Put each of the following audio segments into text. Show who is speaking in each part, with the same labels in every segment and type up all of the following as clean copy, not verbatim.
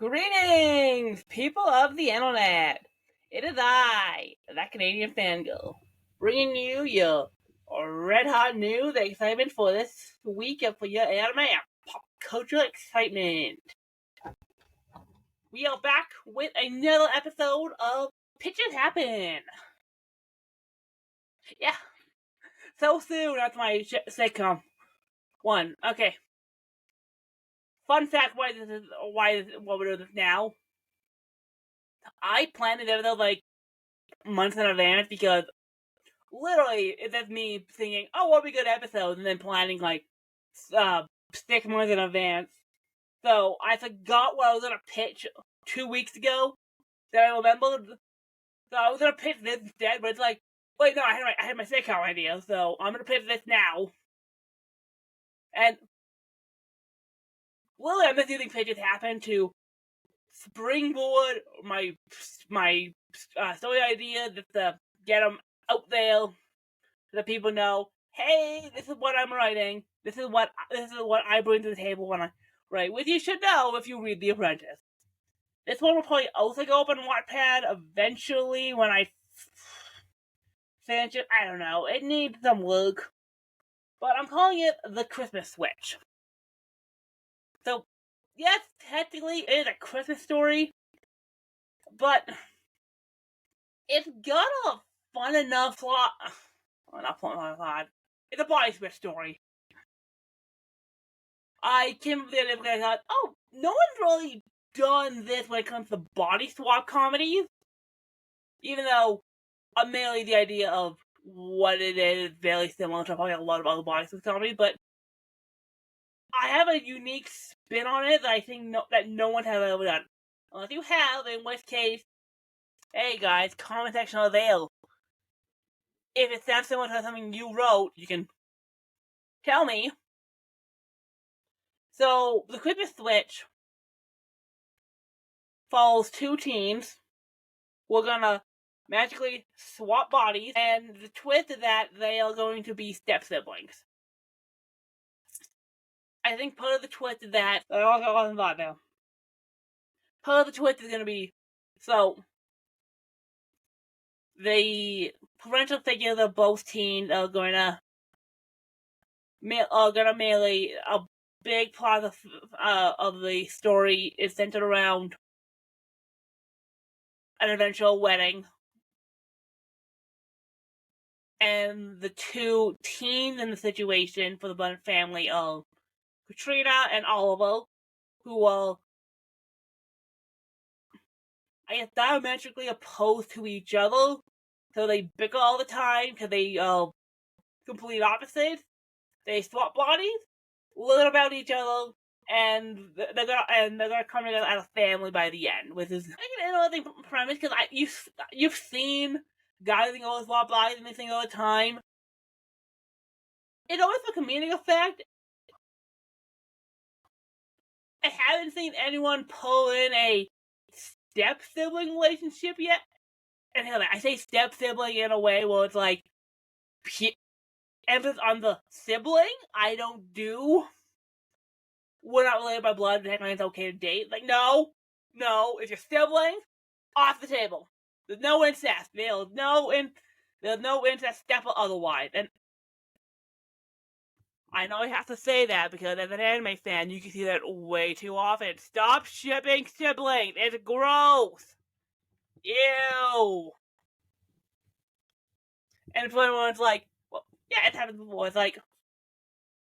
Speaker 1: Greetings, people of the internet. It is I, that Canadian fangirl, bringing you your red hot news and excitement for this week for your anime and pop culture excitement. We are back with another episode of Pitches Happen. Yeah, so soon after my sitcom. One, okay. Fun fact: why what we're doing this now? I planned it episode like months in advance because literally that's me thinking, "Oh, what would be good episodes," and then planning like 6 months in advance. So I forgot what I was gonna pitch 2 weeks ago. That I remembered. So I was gonna pitch this instead, but it's like, wait, no, I had my sitcom idea, so I'm gonna pitch this now. And literally, I'm just using Pitches Happen to springboard my story idea, just to get them out there, so that people know, hey, this is what I'm writing. This is what I bring to the table when I write, which you should know if you read The Apprentice. This one will probably also go up on Wattpad eventually when I finish it. I don't know. It needs some work. But I'm calling it The Christmas Switch. So, yes, technically it is a Christmas story, but it's got a fun enough plot. Well, not fun enough. It's a body switch story. I came up with it because I thought, oh, no one's really done this when it comes to body swap comedies. Even though, admittedly, the idea of what it is very similar to probably a lot of other body swap comedies, but I have a unique spin on it that I think that no one has ever done. Unless you have, in which case, hey guys, comment section available. If it sounds similar to something you wrote, you can tell me. So, the Christmas Switch follows two teams. We're gonna magically swap bodies, and the twist is that they are going to be step-siblings. I think part of the twist is that... Part of the twist is gonna be... So, the parental figures of both teams are gonna melee. A big part of the story is centered around an eventual wedding. And the two teens in the situation for the Blunt family are Katrina and Oliver, who are, I guess, diametrically opposed to each other. So they bicker all the time because they are complete opposites. They swap bodies, learn about each other, and they're gonna come together as a family by the end. Which is, I think, an interesting premise because you've seen guys and girls swap bodies and they sing all the time. It's always a comedic effect. I haven't seen anyone pull in a step-sibling relationship yet. And I say step-sibling in a way where it's like, emphasis on the sibling. I don't do. We're not related by blood, technically it's okay to date. Like, no, if you're siblings, off the table. There's no incest. There's no incest step or otherwise. And I know I have to say that because as an anime fan, you can see that way too often. Stop shipping siblings. It's gross. Ew. And if everyone's like, well, yeah, it's happened before. It's like,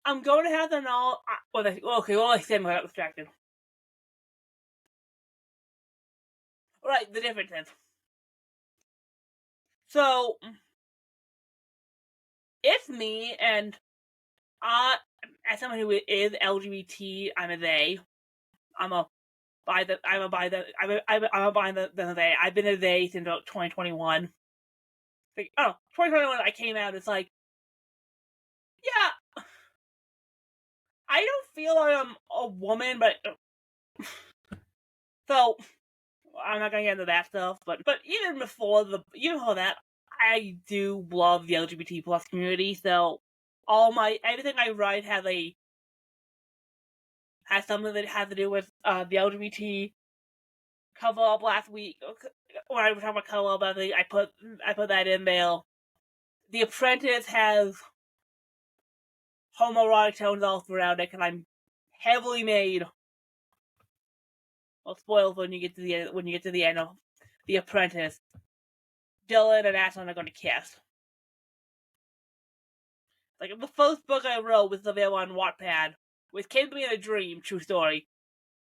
Speaker 1: I'm going to have them all. Okay, well, I said I got distracted. Right, the difference is. So, it's me, and as someone who is LGBT, I'm a they. I'm a bi than a they. I've been a they since about 2021. Like, 2021, I came out, it's like, yeah, I don't feel like I'm a woman, but, so, I'm not gonna get into that stuff, but even before that, I do love the LGBT plus community, so everything I write has something that has to do with the LGBT cover up last week. When I was talking about cover up last week, I put that in there. The Apprentice has homoerotic tones all throughout it, and I'm heavily made. Well, spoilers when you get to the end of The Apprentice. Dylan and Ashlyn are going to kiss. Like, the first book I wrote was available on Wattpad, with Came to Me in a Dream, true story.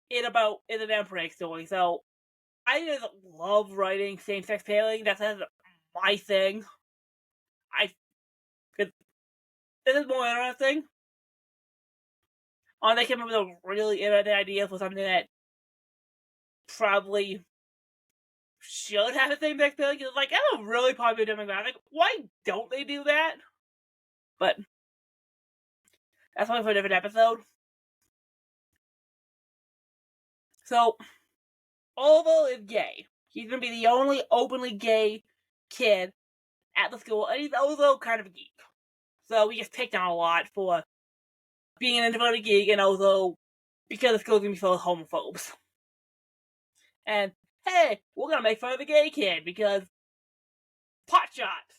Speaker 1: It's an Emperor story, so I just love writing same-sex pairing. That's my thing. This is more interesting. They came up with a really interesting idea for something that probably should have a same-sex pairing. It's like, that's a really popular demographic. Why don't they do that? But that's one for a different episode. So, Oliver is gay. He's going to be the only openly gay kid at the school, and he's also kind of a geek. So he gets picked on a lot for being an introverted geek, and also because the school's going to be full of homophobes. And, hey, we're going to make fun of the gay kid, because pot shots.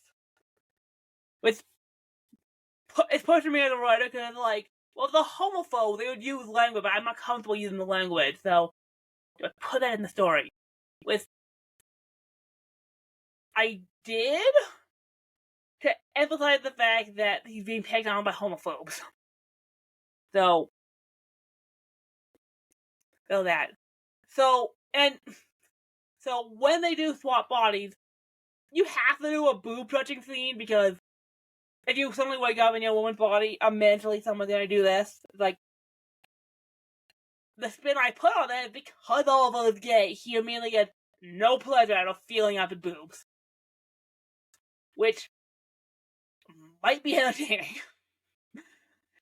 Speaker 1: It's pushing me as a writer, because like, well, the homophobe, they would use language, but I'm not comfortable using the language, so put that in the story. I did to emphasize the fact that he's being picked on by homophobes. So that. So when they do swap bodies, you have to do a boob touching scene, because if you suddenly wake up in your woman's body, eventually someone's gonna do this. Like, the spin I put on that is because Oliver is gay, he immediately gets no pleasure out of feeling up his boobs. Which might be entertaining.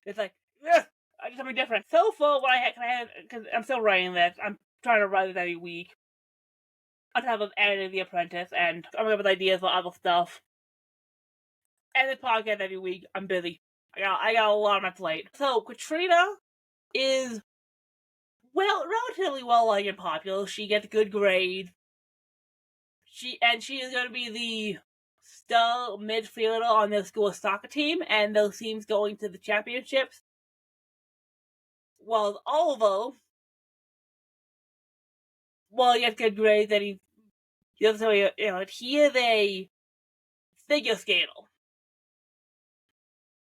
Speaker 1: It's like, ugh, I do something different. So far, what I had, because I'm still writing this, I'm trying to write this every week. On top of editing The Apprentice, and coming up with ideas for other stuff. And this podcast every week, I'm busy. I got a lot on my plate. So, Katrina is, relatively well-liked and popular. She gets good grades. She is going to be the star midfielder on their school soccer team, and those teams going to the championships. While Oliver, he gets good grades, and he is a figure skater.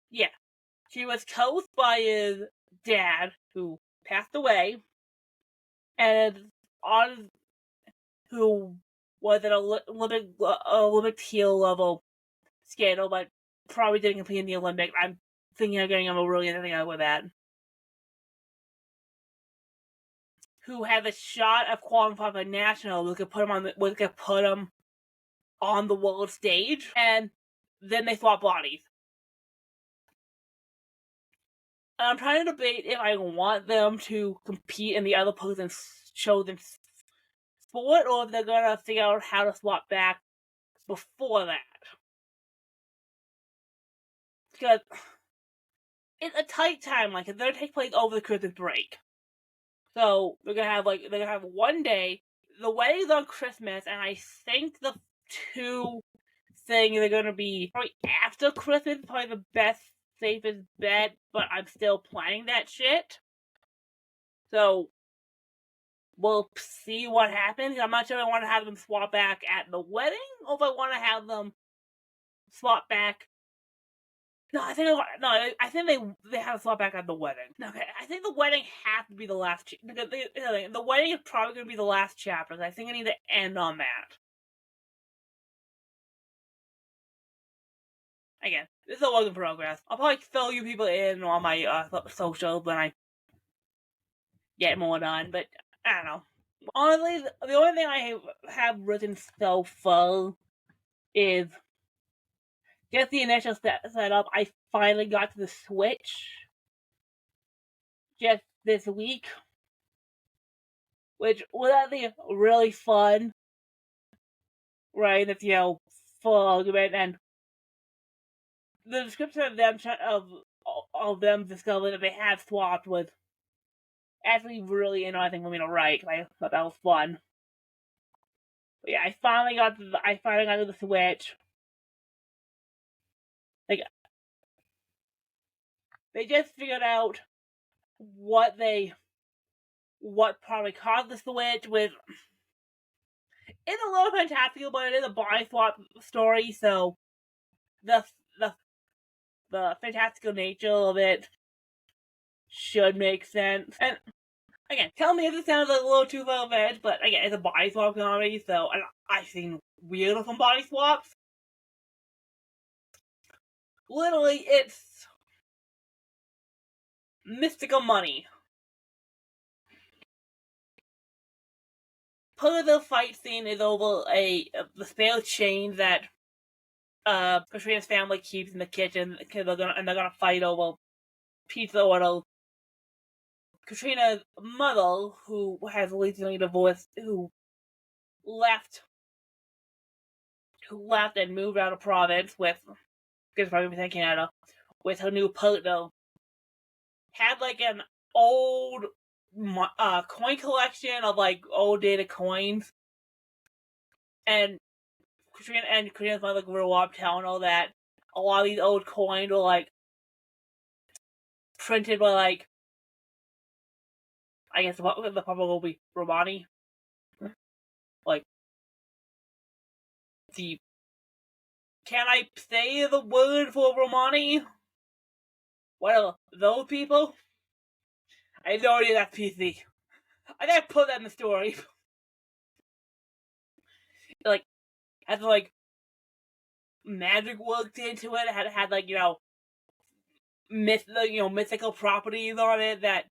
Speaker 1: Yeah. He was coached by his dad, who passed away, and who was an Olympic teal level skater, but probably didn't compete in the Olympics. I'm thinking of getting him a really interesting out with that. Who had a shot of qualifying for national, we could put him on the world stage, and then they swap bodies. And I'm trying to debate if I want them to compete in the other person's chosen sport, or if they're gonna figure out how to swap back before that. Because it's a tight timeline, because they're gonna take place over the Christmas break. So they're gonna have one day. The wedding's on Christmas, and I think the two things are gonna be probably after Christmas, probably the best, safest bet, but I'm still planning that shit. So we'll see what happens. I'm not sure if I want to have them swap back at the wedding, or if I want to have them swap back. No, I think they have to swap back at the wedding. Okay, I think the wedding has to be the last. Because the wedding is probably going to be the last chapter. I think I need to end on that. Again, this is a work in progress. I'll probably fill you people in on my socials when I get more done, but I don't know. Honestly, the only thing I have written so far is just the initial setup. I finally got to the Switch just this week, which was actually really fun. Right, it's full argument, and the description of them discovering that they have swapped was actually really interesting for me to write. I thought that was fun. But yeah, I finally got to the Switch. Like, they just figured out what probably caused the Switch with. It's a little fantastical, but it is a body swap story, so the fantastical nature of it should make sense. And again, tell me if it sounds like a little too far-fetched, but again, it's a body swap comedy, so I've seen weird looking body swaps. Literally, it's mystical money. Part of the fight scene is over the spare chain that Katrina's family keeps in the kitchen, because they're gonna fight over pizza orders. Katrina's mother, who has recently divorced, who left and moved out of province with, because probably in Canada, with her new partner, had like an old coin collection of like old dated coins, and Katrina's mother grew up telling her that a lot of these old coins were like printed by like, I guess the proper will be Romani, like the. Can I say the word for Romani? Whatever, those people? I have no idea that's PC. I gotta put that in the story. Like, had like magic worked into it. Had like, you know, mythical properties on it that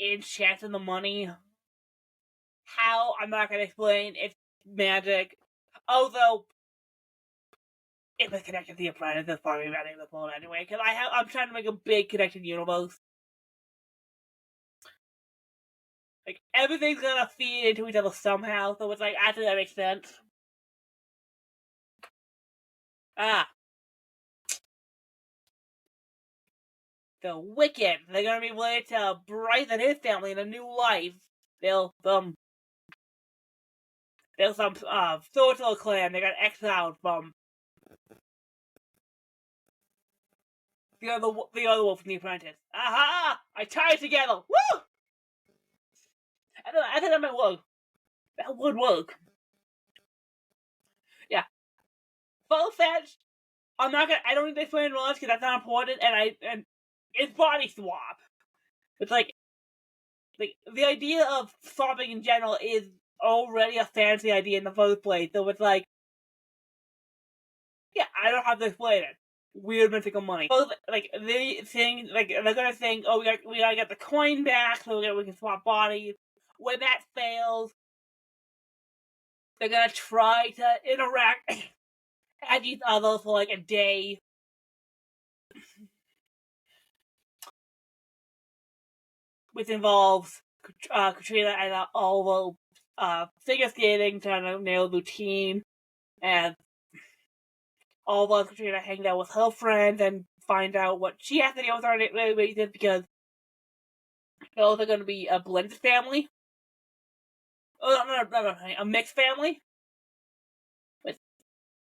Speaker 1: enchanted the money. How, I'm not gonna explain. It's magic. Although, if it's connected to the Apprentice, that's probably not able to pull it anyway. Because I'm trying to make a big connected universe. Like, everything's gonna feed into each other somehow, so it's like, actually that makes sense. The Wicked. They're gonna be related to Bryce and his family in a new life. They'll some social clan. They got exiled from the other wolf from The Apprentice. Aha! I tied it together. Woo! I think that might work. That would work. Yeah. Full-fetched. I don't need to explain much because that's not important. And it's body swap. It's like the idea of swapping in general is already a fancy idea in the first place. So it's like, yeah, I don't have to explain it. Weird mythical money. Both, like, they think, like, they're gonna think, oh, we gotta get the coin back so we can swap bodies. When that fails, they're gonna try to interact at each other for like a day. Which involves Katrina and Oliver figure skating, trying to nail the routine, and Oliver and Katrina hang out with her friends and find out what she has to deal with her related, because those are going to be a blended family. Oh, no, a mixed family. Which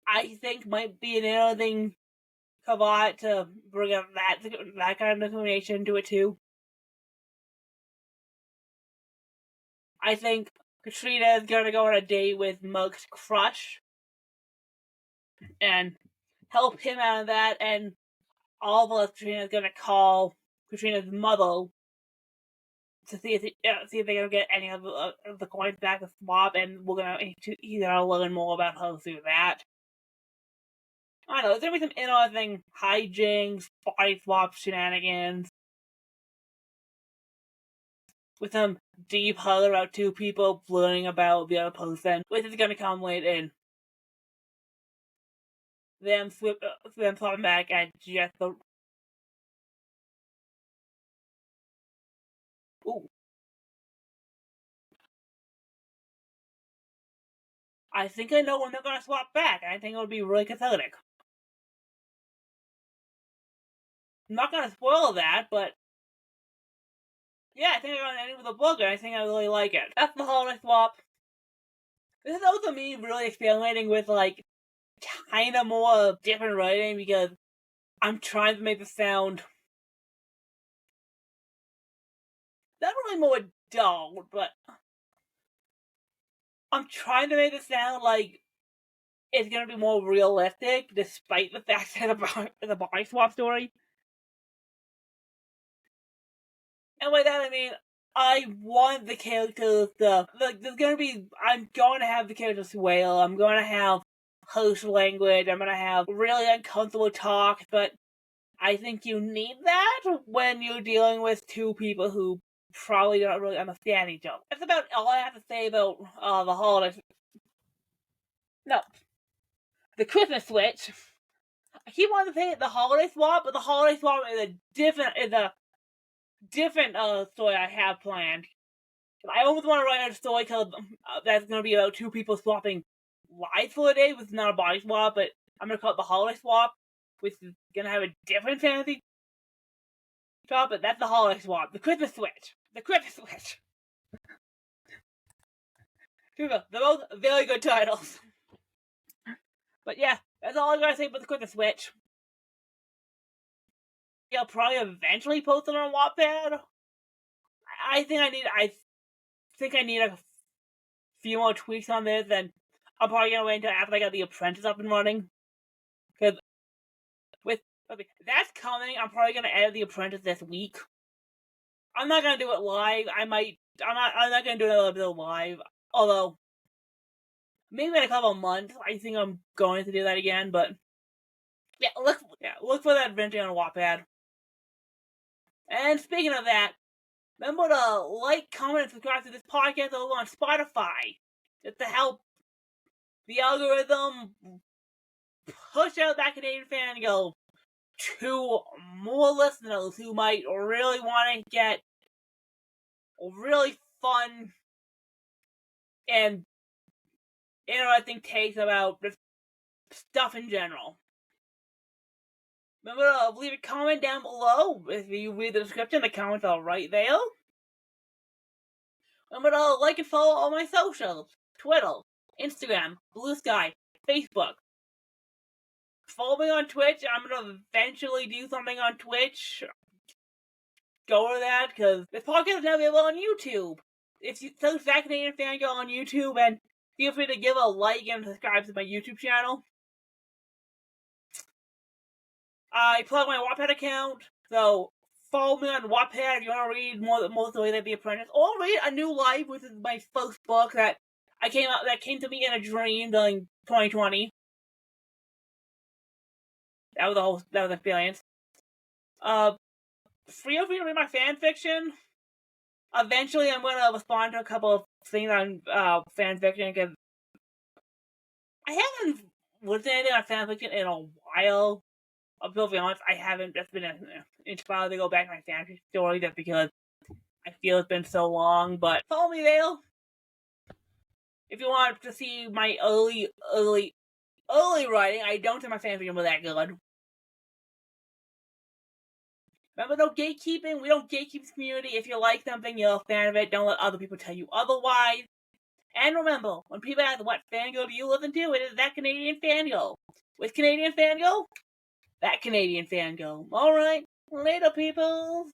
Speaker 1: I think might be an interesting caveat to bring up that kind of information to it too. I think Katrina is going to go on a date with Mug's crush and help him out of that, and all of Katrina is going to call Katrina's mother to see if they're gonna get any of the coins back to swap, and he's gonna learn more about how to do that. I don't know, there's gonna be some interesting hijinks, body swap shenanigans, with some deep hull about two people learning about the other person, which is gonna come late in them swapping back at just the. Ooh. I think I know when they're gonna swap back, and I think it would be really cathartic. I'm not gonna spoil that, but yeah, I think I'm gonna end with a book, and I think I really like it. That's the holiday swap. This is also me really experimenting with, like, kind of more different writing, because I'm trying to make this sound not really more dull, but I'm trying to make it sound like it's gonna be more realistic, despite the fact that it's a body swap story. And by that I mean, I want the characters to, like, I'm going to have the characters wail, I'm going to have harsh language, I'm going to have really uncomfortable talk, but I think you need that when you're dealing with two people who probably don't really understand each other. That's about all I have to say about the holidays. No. The Christmas switch. I keep wanting to say the holiday swap, but the holiday swap is a different story I have planned. I almost want to write a story that's going to be about two people swapping lives for a day, which is not a body swap, but I'm going to call it the holiday swap, which is going to have a different fantasy swap, but that's the holiday swap. The Christmas switch. The Christmas switch. They're both very good titles. But yeah, that's all I gotta say about the Christmas switch. I'll probably eventually post it on Wattpad. I think I need a few more tweaks on this, and I'm probably gonna wait until after I got The Apprentice up and running. Because that's coming. I'm probably gonna edit The Apprentice this week. I'm not gonna do it live. I'm not gonna do another episode live. Although, maybe in a couple of months, I think I'm going to do that again. But yeah, look for that eventually on Wattpad. And speaking of that, remember to like, comment, and subscribe to this podcast over on Spotify, just to help the algorithm push out That Canadian Fangirl to more listeners who might really want to get really fun and interesting takes about stuff in general. Remember to leave a comment down below. If you read the description, the comments are right there. Remember to like and follow all my socials. Twitter, Instagram, Bluesky, Facebook. Follow me on Twitch. I'm gonna eventually do something on Twitch. Go over that, because this podcast is now available on YouTube. If you search That Canadian Fangirl on YouTube, and feel free to give a like and subscribe to my YouTube channel. I plug my Wattpad account, so follow me on Wattpad if you want to read more stories like The Apprentice, or read A New Life, which is my first book that came to me in a dream during 2020. That was an experience. Feel free to read my fanfiction. Eventually, I'm gonna respond to a couple of things on fanfiction, because I haven't written anything on fanfiction in a while. I'll be honest, I haven't just been inspired to go back to my fanfiction story just because I feel it's been so long, but follow me there. If you want to see my early writing, I don't think my fanfiction was that good. Remember, no gatekeeping. We don't gatekeep this community. If you like something, you're a fan of it, don't let other people tell you otherwise. And remember, when people ask what fangirl do you listen to, it is That Canadian Fangirl. With Canadian Fangirl? That Canadian Fangirl. Alright, later, people.